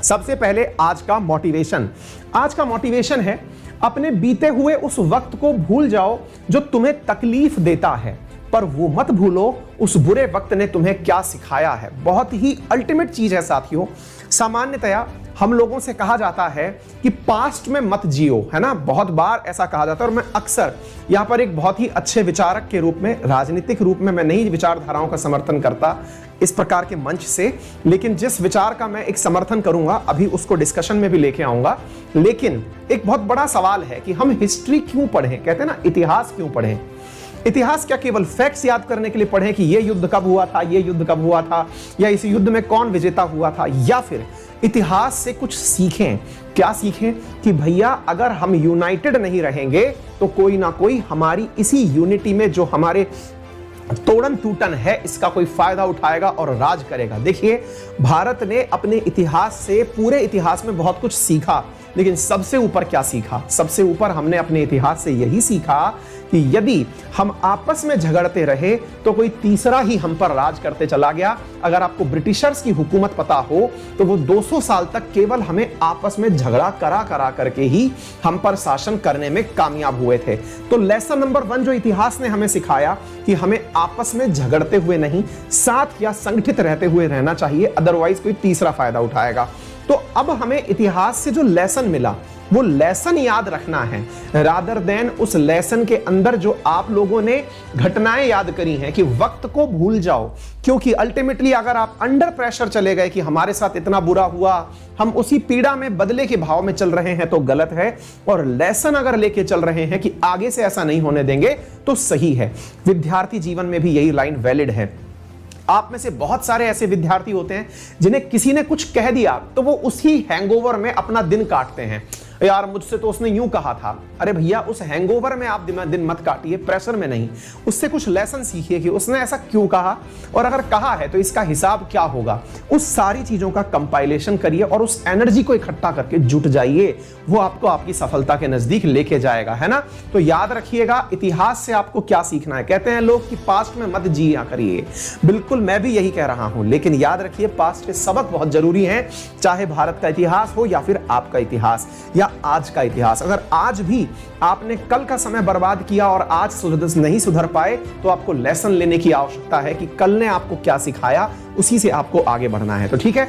सबसे पहले आज का मोटिवेशन है अपने बीते हुए उस वक्त को भूल जाओ जो तुम्हें तकलीफ देता है, पर वो मत भूलो उस बुरे वक्त ने तुम्हें क्या सिखाया है। बहुत ही अल्टीमेट चीज है साथियों। सामान्यतया हम लोगों से कहा जाता है कि पास्ट में मत जियो, है ना, बहुत बार ऐसा कहा जाता है। और मैं अक्सर यहां पर एक बहुत ही अच्छे विचारक के रूप में, राजनीतिक रूप में मैं नई विचारधाराओं का समर्थन करता इस प्रकार के मंच से, लेकिन जिस विचार का मैं एक समर्थन करूंगा अभी उसको डिस्कशन में भी लेके आऊंगा। लेकिन एक बहुत बड़ा सवाल है कि हम हिस्ट्री क्यों पढ़ें, कहते हैं ना इतिहास क्यों पढ़ें। इतिहास क्या केवल फैक्ट्स याद करने के लिए पढ़ें कि ये युद्ध कब हुआ था, ये युद्ध कब हुआ था, या इस युद्ध में कौन विजेता हुआ था, या फिर इतिहास से कुछ सीखें। क्या सीखें कि भैया अगर हम यूनाइटेड नहीं रहेंगे तो कोई ना कोई हमारी इसी यूनिटी में जो हमारे तोड़न टूटन है इसका कोई फायदा उठाएगा और राज करेगा। देखिए भारत ने अपने इतिहास से, पूरे इतिहास में बहुत कुछ सीखा, लेकिन सबसे ऊपर क्या सीखा? सबसे ऊपर हमने अपने इतिहास से यही सीखा कि यदि हम आपस में झगड़ते रहे तो कोई तीसरा ही हम पर राज करते चला गया। अगर आपको ब्रिटिशर्स की हुकूमत पता हो तो वो 200 साल तक केवल हमें आपस में झगड़ा करा करके ही हम पर शासन करने में कामयाब हुए थे। तो लेसन नंबर 1 जो इतिहास ने हमें सिखाया कि हमें आपस में झगड़ते हुए नहीं, साथ या संगठित रहते हुए रहना चाहिए, अदरवाइज कोई तीसरा फायदा उठाएगा। तो अब हमें इतिहास से जो लेसन मिला वो लेसन याद रखना है, रादर देन उस लेसन के अंदर जो आप लोगों ने घटनाएं याद करी हैं कि वक्त को भूल जाओ। क्योंकि अल्टीमेटली अगर आप अंडर प्रेशर चले गए कि हमारे साथ इतना बुरा हुआ, हम उसी पीड़ा में बदले के भाव में चल रहे हैं तो गलत है, और लेसन अगर लेके चल रहे हैं कि आगे से ऐसा नहीं होने देंगे तो सही है। विद्यार्थी जीवन में भी यही लाइन वैलिड है। आप में से बहुत सारे ऐसे विद्यार्थी होते हैं जिन्हें किसी ने कुछ कह दिया तो वो उसी हैंगओवर में अपना दिन काटते हैं। यार मुझसे तो उसने यूं कहा था। अरे भैया उस हैंगओवर में आप दिन मत काटिए, प्रेशर में नहीं। उससे कुछ लेसन सीखिए कि उसने ऐसा क्यों कहा, और अगर कहा है तो इसका हिसाब क्या होगा। उस सारी चीजों का कंपाइलेशन करिए और उस एनर्जी को इकट्ठा करके जुट जाइए, वो आपको आपकी सफलता के नजदीक लेके जाएगा, है ना। तो याद रखिएगा इतिहास से आपको क्या सीखना है। कहते हैं लोग कि पास्ट में मत जिया करिए, बिल्कुल मैं भी यही कह रहा हूं, लेकिन याद रखिए पास्ट के सबक बहुत जरूरी हैं, चाहे भारत का इतिहास हो या फिर आपका इतिहास या आज का इतिहास। अगर आज भी आपने कल का समय बर्बाद किया और आज नहीं सुधर पाए तो आपको लेसन लेने की आवश्यकता है कि कल ने आपको क्या सिखाया, उसी से आपको आगे बढ़ना है। तो ठीक है,